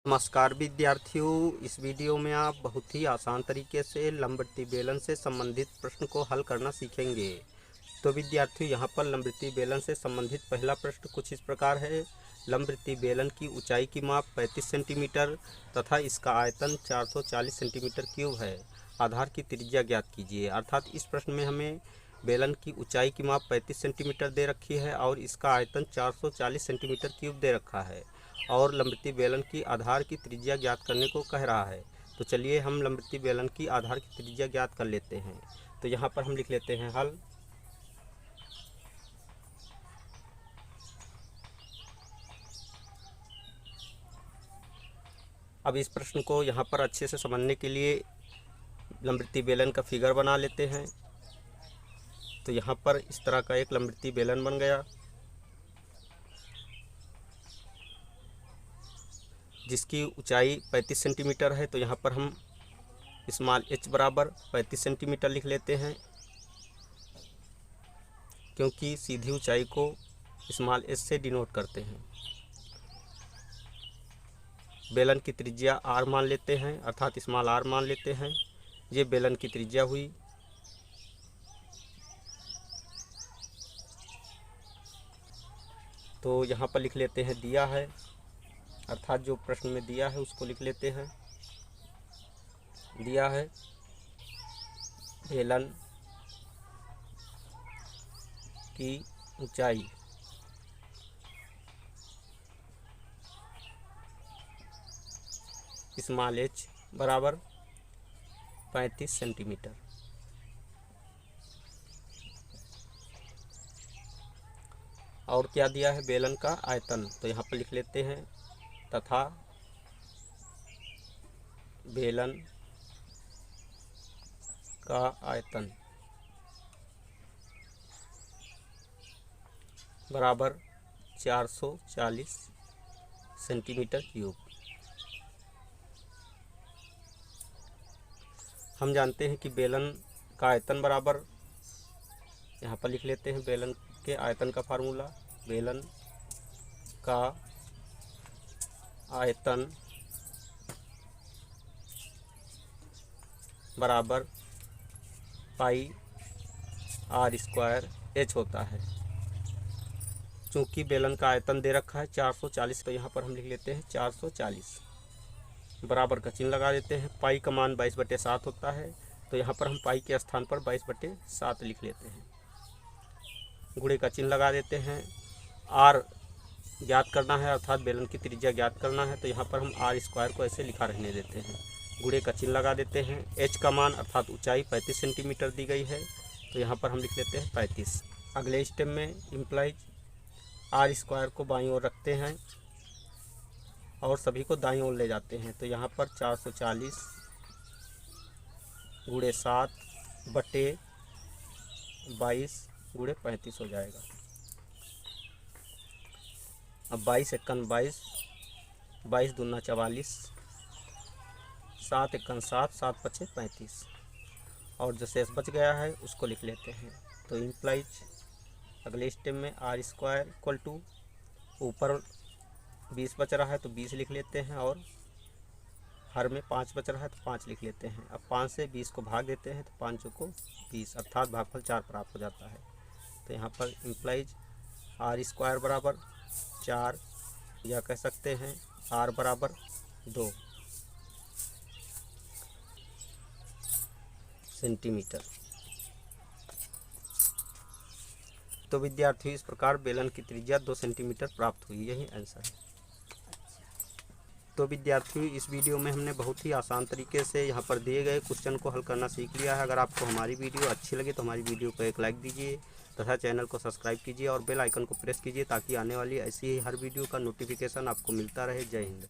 नमस्कार विद्यार्थियों, इस वीडियो में आप बहुत ही आसान तरीके से लंबवृत्तीय बेलन से संबंधित प्रश्न को हल करना सीखेंगे। तो विद्यार्थियों, यहाँ पर लंबवृत्तीय बेलन से संबंधित पहला प्रश्न कुछ इस प्रकार है। लंबवृत्तीय बेलन की ऊंचाई की माप 35 सेंटीमीटर तथा इसका आयतन 440 सेंटीमीटर क्यूब है। आधार की त्रिज्या ज्ञात कीजिए। अर्थात इस प्रश्न में हमें बेलन की ऊंचाई की माप 35 सेंटीमीटर दे रखी है और इसका आयतन 440 सेंटीमीटर क्यूब दे रखा है और लंबवृत्तीय बेलन की आधार की त्रिज्या ज्ञात करने को कह रहा है। तो चलिए हम लंबवृत्तीय बेलन की आधार की त्रिज्या ज्ञात कर लेते हैं। तो यहाँ पर हम लिख लेते हैं हल। अब इस प्रश्न को यहाँ पर अच्छे से समझने के लिए लंबवृत्तीय बेलन का फिगर बना लेते हैं। तो यहाँ पर इस तरह का एक लंबवृत्तीय बेलन बन गया जिसकी ऊंचाई 35 सेंटीमीटर है। तो यहाँ पर हम स्मॉल h बराबर 35 सेंटीमीटर लिख लेते हैं, क्योंकि सीधी ऊंचाई को स्मॉल h से डिनोट करते हैं। बेलन की त्रिज्या r मान लेते हैं, अर्थात स्मॉल r मान लेते हैं। ये बेलन की त्रिज्या हुई। तो यहाँ पर लिख लेते हैं दिया है, अर्थात जो प्रश्न में दिया है उसको लिख लेते हैं। दिया है बेलन की ऊंचाई स्मॉल h बराबर 35 सेंटीमीटर। और क्या दिया है? बेलन का आयतन। तो यहाँ पर लिख लेते हैं तथा बेलन का आयतन बराबर 440 सेंटीमीटर क्यूब। हम जानते हैं कि बेलन का आयतन बराबर, यहाँ पर लिख लेते हैं बेलन के आयतन का फार्मूला। बेलन का आयतन बराबर पाई r स्क्वायर h होता है। चूँकि बेलन का आयतन दे रखा है 440, तो यहाँ पर हम लिख लेते हैं 440, बराबर का चिन्ह लगा देते हैं। पाई का मान 22/7 होता है, तो यहाँ पर हम पाई के स्थान पर 22/7 लिख लेते हैं। गुणे का चिन्ह लगा देते हैं। r ज्ञात करना है, अर्थात बेलन की त्रिज्या ज्ञात करना है, तो यहाँ पर हम r स्क्वायर को ऐसे लिखा रहने देते हैं। गुणे का चिन्ह लगा देते हैं। h का मान अर्थात ऊंचाई 35 सेंटीमीटर दी गई है, तो यहाँ पर हम लिख लेते हैं 35। अगले स्टेप में इम्प्लाइज r स्क्वायर को बाईं ओर रखते हैं और सभी को दाईं ओर ले जाते हैं। तो यहाँ पर 440 गुणे 7/22 गुणे 35 हो जाएगा। अब 22 एकन 22, 22 दूना 44, 7 एकन 7, 7 पचे 35, और जो शेष बच गया है उसको लिख लेते हैं। तो इम्प्लाइज अगले स्टेप में r स्क्वायर इक्वल टू, ऊपर 20 बच रहा है तो 20 लिख लेते हैं, और हर में 5 बच रहा है तो 5 लिख लेते हैं। अब 5 से 20 को भाग देते हैं तो 5 को 20, अर्थात भागफल 4 प्राप्त हो जाता है। तो यहाँ पर इम्प्लाइज r स्क्वायर बराबर 4, या कह सकते हैं r बराबर 2 सेंटीमीटर। तो विद्यार्थियों, इस प्रकार बेलन की त्रिज्या 2 सेंटीमीटर प्राप्त हुई। यही आंसर है। तो विद्यार्थियों, इस वीडियो में हमने बहुत ही आसान तरीके से यहाँ पर दिए गए क्वेश्चन को हल करना सीख लिया है। अगर आपको हमारी वीडियो अच्छी लगे तो हमारी वीडियो को एक लाइक दीजिए तथा चैनल को सब्सक्राइब कीजिए और बेल आइकन को प्रेस कीजिए, ताकि आने वाली ऐसी ही हर वीडियो का नोटिफिकेशन आपको मिलता रहे। जय हिंद।